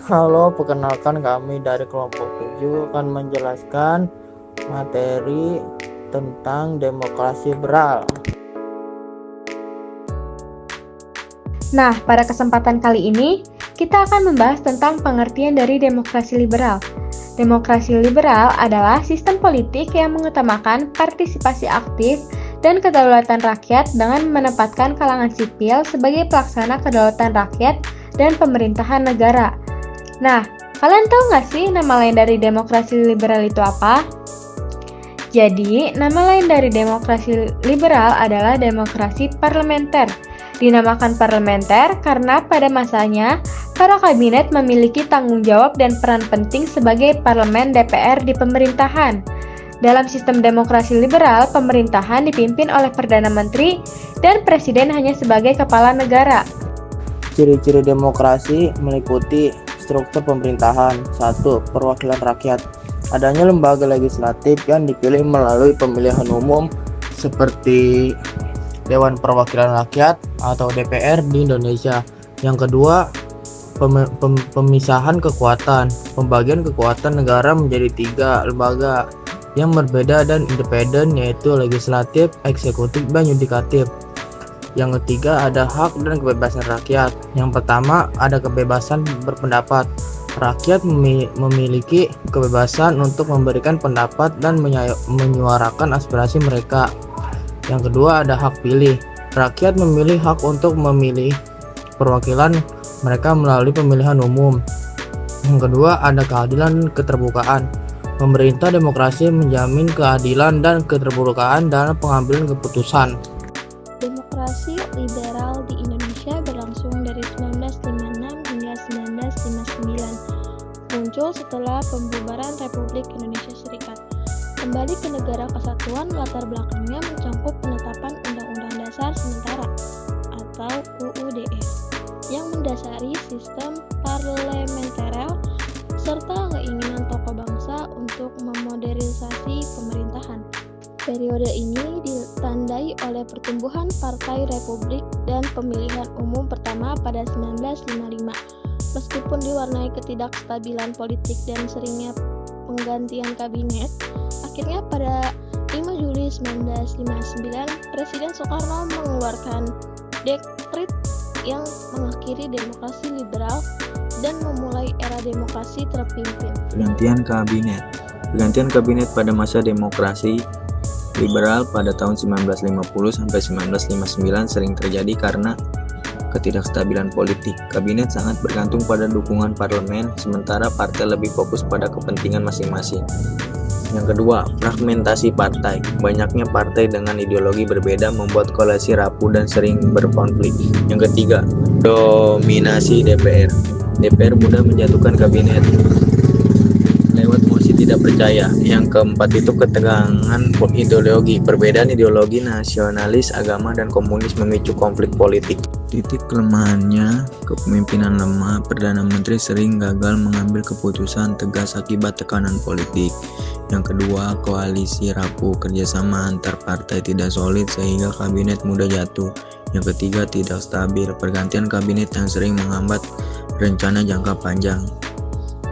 Halo, perkenalkan kami dari kelompok 7 akan menjelaskan materi tentang demokrasi liberal. Nah, pada kesempatan kali ini, kita akan membahas tentang pengertian dari demokrasi liberal. Demokrasi liberal adalah sistem politik yang mengutamakan partisipasi aktif dan kedaulatan rakyat dengan menempatkan kalangan sipil sebagai pelaksana kedaulatan rakyat dan pemerintahan negara. Nah, kalian tahu nggak sih nama lain dari demokrasi liberal itu apa? Jadi, nama lain dari demokrasi liberal adalah demokrasi parlementer. Dinamakan parlementer karena pada masanya, para kabinet memiliki tanggung jawab dan peran penting sebagai parlemen DPR di pemerintahan. Dalam sistem demokrasi liberal, pemerintahan dipimpin oleh Perdana Menteri dan Presiden hanya sebagai kepala negara. Ciri-ciri demokrasi meliputi struktur pemerintahan. 1. Perwakilan rakyat. Adanya lembaga legislatif yang dipilih melalui pemilihan umum seperti Dewan Perwakilan Rakyat atau DPR di Indonesia. Yang kedua, pemisahan kekuatan. Pembagian kekuatan negara menjadi 3 lembaga yang berbeda dan independen, yaitu legislatif, eksekutif, dan yudikatif. Yang ketiga, ada hak dan kebebasan rakyat. Yang pertama, ada kebebasan berpendapat. Rakyat memiliki kebebasan untuk memberikan pendapat dan menyuarakan aspirasi mereka. Yang kedua, ada hak pilih. Rakyat memilih hak untuk memilih perwakilan mereka melalui pemilihan umum. Yang kedua, ada keadilan dan keterbukaan. Pemerintah demokrasi menjamin keadilan dan keterbukaan dalam pengambilan keputusan. Demokrasi liberal di Indonesia berlangsung dari 1956 hingga 1959. Muncul setelah pembubaran Republik Indonesia Serikat. Kembali ke negara kesatuan, latar belakangnya mencakup penetapan Undang-Undang Dasar Sementara atau UUDE yang mendasari sistem parlementer serta keinginan tokoh bangsa untuk memodernisasi pemerintahan. Periode ini ditandai oleh pertumbuhan Partai Republik dan pemilihan umum pertama pada 1955. Meskipun diwarnai ketidakstabilan politik dan seringnya penggantian kabinet, akhirnya pada 5 Juli 1959, Presiden Soekarno mengeluarkan dekret yang mengakhiri demokrasi liberal dan memulai era demokrasi terpimpin. Pergantian kabinet pada masa demokrasi liberal pada tahun 1950 sampai 1959 sering terjadi karena ketidakstabilan politik. Kabinet sangat bergantung pada dukungan parlemen, sementara partai lebih fokus pada kepentingan masing-masing. Yang kedua, fragmentasi partai. Banyaknya partai dengan ideologi berbeda membuat koalisi rapuh dan sering berkonflik. Yang ketiga, dominasi DPR. DPR mudah menjatuhkan kabinet lewat mosi tidak percaya. Yang keempat itu ketegangan ideologi. Perbedaan ideologi nasionalis, agama, dan komunis memicu konflik politik. Titik kelemahannya, kepemimpinan lemah. Perdana Menteri sering gagal mengambil keputusan tegas akibat tekanan politik. Yang kedua, koalisi rapuh. Kerjasama antar partai tidak solid sehingga kabinet mudah jatuh. Yang ketiga, tidak stabil. Pergantian kabinet yang sering menghambat rencana jangka panjang.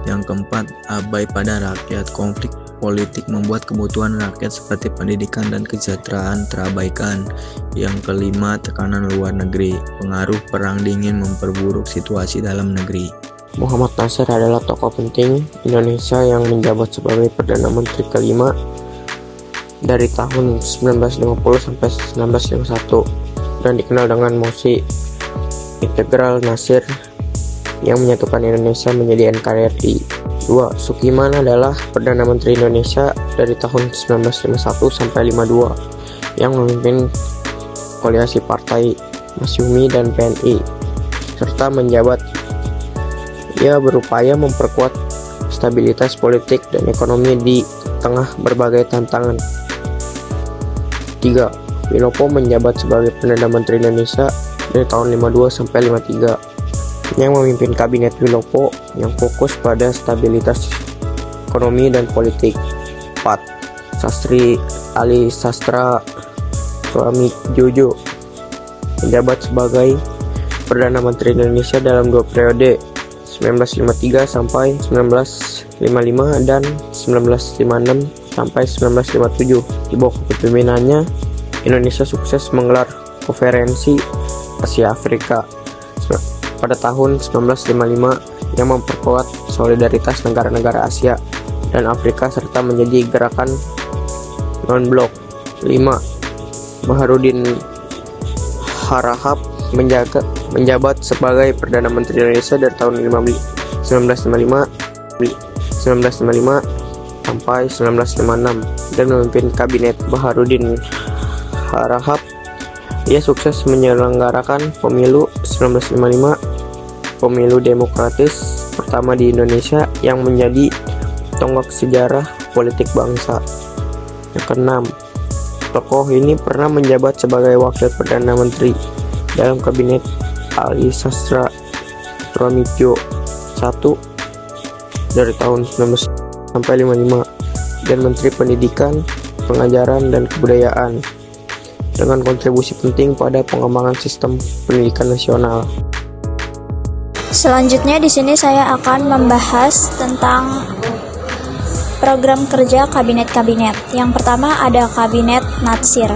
Yang keempat, abai pada rakyat. Konflik politik membuat kebutuhan rakyat seperti pendidikan dan kesejahteraan terabaikan. Yang kelima, tekanan luar negeri. Pengaruh perang dingin memperburuk situasi dalam negeri. Muhammad Nasir adalah tokoh penting Indonesia yang menjabat sebagai Perdana Menteri kelima dari tahun 1950 sampai 1951 dan dikenal dengan mosi integral Nasir yang menyatukan Indonesia menjadi NKRI. 2. Sukiman adalah Perdana Menteri Indonesia dari tahun 1951 sampai 52 yang memimpin koalisi partai Masyumi dan PNI serta menjabat. Ia berupaya memperkuat stabilitas politik dan ekonomi di tengah berbagai tantangan. 3. Wilopo menjabat sebagai Perdana Menteri Indonesia dari tahun 52 sampai 53 yang memimpin kabinet Wilopo yang fokus pada stabilitas ekonomi dan politik. 4. Sastri Ali Sastra Suami Jojo menjabat sebagai Perdana Menteri Indonesia dalam 2 periode 1953 sampai 1955 dan 1956 sampai 1957. Di bawah kepemimpinannya, Indonesia sukses menggelar konferensi Asia Afrika pada tahun 1955 yang memperkuat solidaritas negara-negara Asia dan Afrika serta menjadi gerakan non-blok. 5. Baharudin Harahap menjabat sebagai Perdana Menteri Indonesia dari tahun 1955 sampai 1956 dan memimpin kabinet Baharudin Harahap. Ia sukses menyelenggarakan pemilu 1955, pemilu demokratis pertama di Indonesia yang menjadi tonggak sejarah politik bangsa. Yang keenam, tokoh ini pernah menjabat sebagai Wakil Perdana Menteri dalam kabinet Ali Sastra Tramidjo I dari tahun 19 sampai 55 dan Menteri Pendidikan, Pengajaran dan Kebudayaan dengan kontribusi penting pada pengembangan sistem pendidikan nasional. Selanjutnya di sini saya akan membahas tentang program kerja kabinet-kabinet. Yang pertama ada Kabinet Natsir.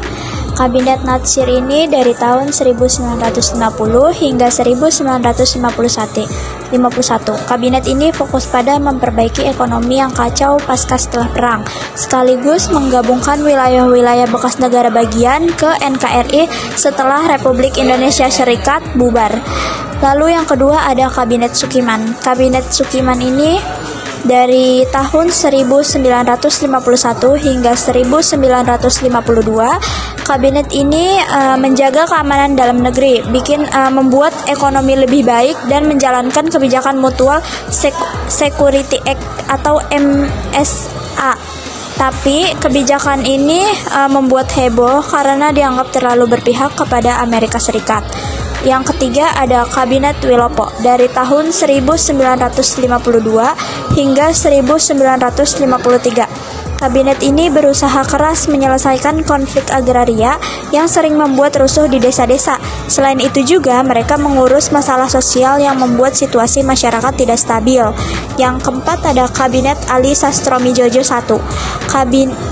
Kabinet Natsir ini dari tahun 1950 hingga 1951. Kabinet ini fokus pada memperbaiki ekonomi yang kacau pasca setelah perang, sekaligus menggabungkan wilayah-wilayah bekas negara bagian ke NKRI setelah Republik Indonesia Serikat bubar. Lalu yang kedua ada Kabinet Sukiman. Kabinet Sukiman ini dari tahun 1951 hingga 1952, kabinet ini menjaga keamanan dalam negeri, membuat ekonomi lebih baik dan menjalankan kebijakan Mutual Security Act atau MSA. Tapi kebijakan ini membuat heboh karena dianggap terlalu berpihak kepada Amerika Serikat. Yang ketiga ada Kabinet Wilopo dari tahun 1952 hingga 1953. Kabinet ini berusaha keras menyelesaikan konflik agraria yang sering membuat rusuh di desa-desa. Selain itu juga mereka mengurus masalah sosial yang membuat situasi masyarakat tidak stabil. Yang keempat ada Kabinet Ali Sastroamidjojo I.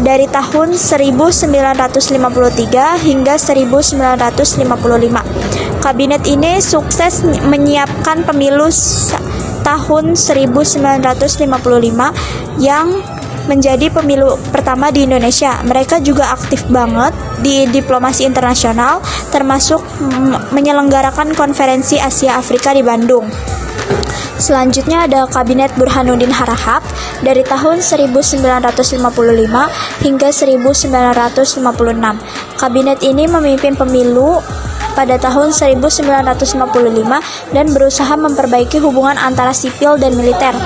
Dari tahun 1953 hingga 1955. Kabinet ini sukses menyiapkan pemilu tahun 1955 yang menjadi pemilu pertama di Indonesia. Mereka juga aktif banget di diplomasi internasional, termasuk menyelenggarakan konferensi Asia Afrika di Bandung. Selanjutnya ada Kabinet Burhanuddin Harahap dari tahun 1955 hingga 1956. Kabinet ini memimpin pemilu pada tahun 1955 dan berusaha memperbaiki hubungan antara sipil dan militer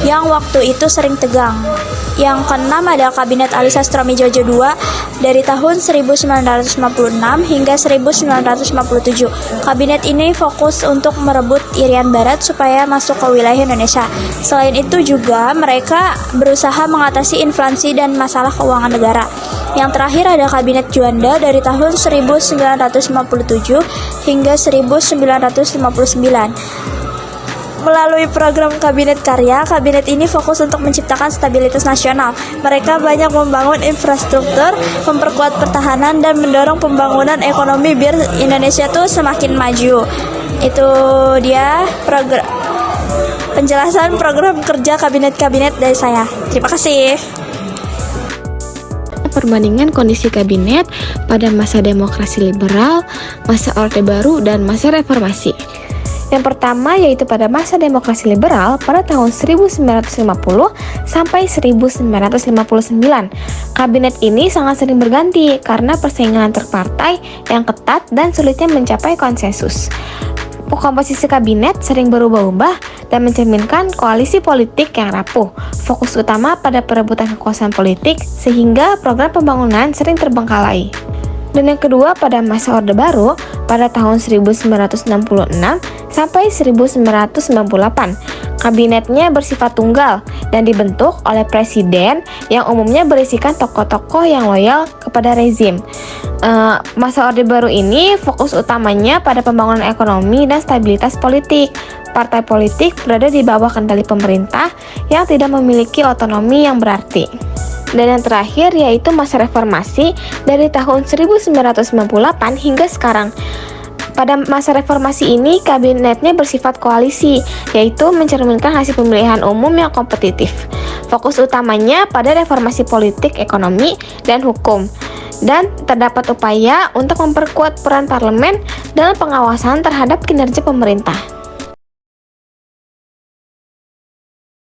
yang waktu itu sering tegang. Yang keenam ada Kabinet Ali Sastroamidjojo II dari tahun 1956 hingga 1957. Kabinet ini fokus untuk merebut Irian Barat supaya masuk ke wilayah Indonesia. Selain itu juga mereka berusaha mengatasi inflasi dan masalah keuangan negara. Yang terakhir ada Kabinet Juanda dari tahun 1957 hingga 1959. Melalui program Kabinet Karya, kabinet ini fokus untuk menciptakan stabilitas nasional. Mereka banyak membangun infrastruktur, memperkuat pertahanan, dan mendorong pembangunan ekonomi biar Indonesia tuh semakin maju. Itu dia penjelasan program kerja kabinet-kabinet dari saya. Terima kasih. Perbandingan kondisi kabinet pada masa demokrasi liberal, masa Orde Baru, dan masa reformasi. Yang pertama yaitu pada masa demokrasi liberal pada tahun 1950 sampai 1959. Kabinet ini sangat sering berganti karena persaingan antar partai yang ketat dan sulitnya mencapai konsensus. Komposisi kabinet sering berubah-ubah dan mencerminkan koalisi politik yang rapuh, fokus utama pada perebutan kekuasaan politik sehingga program pembangunan sering terbengkalai. Dan yang kedua pada masa Orde Baru pada tahun 1966 sampai 1998. Kabinetnya bersifat tunggal dan dibentuk oleh presiden yang umumnya berisikan tokoh-tokoh yang loyal kepada rezim. Masa Orde Baru ini fokus utamanya pada pembangunan ekonomi dan stabilitas politik. Partai politik berada di bawah kendali pemerintah yang tidak memiliki otonomi yang berarti. Dan yang terakhir yaitu masa reformasi dari tahun 1998 hingga sekarang. Pada masa reformasi ini, kabinetnya bersifat koalisi, yaitu mencerminkan hasil pemilihan umum yang kompetitif. Fokus utamanya pada reformasi politik, ekonomi, dan hukum. Dan terdapat upaya untuk memperkuat peran parlemen dalam pengawasan terhadap kinerja pemerintah.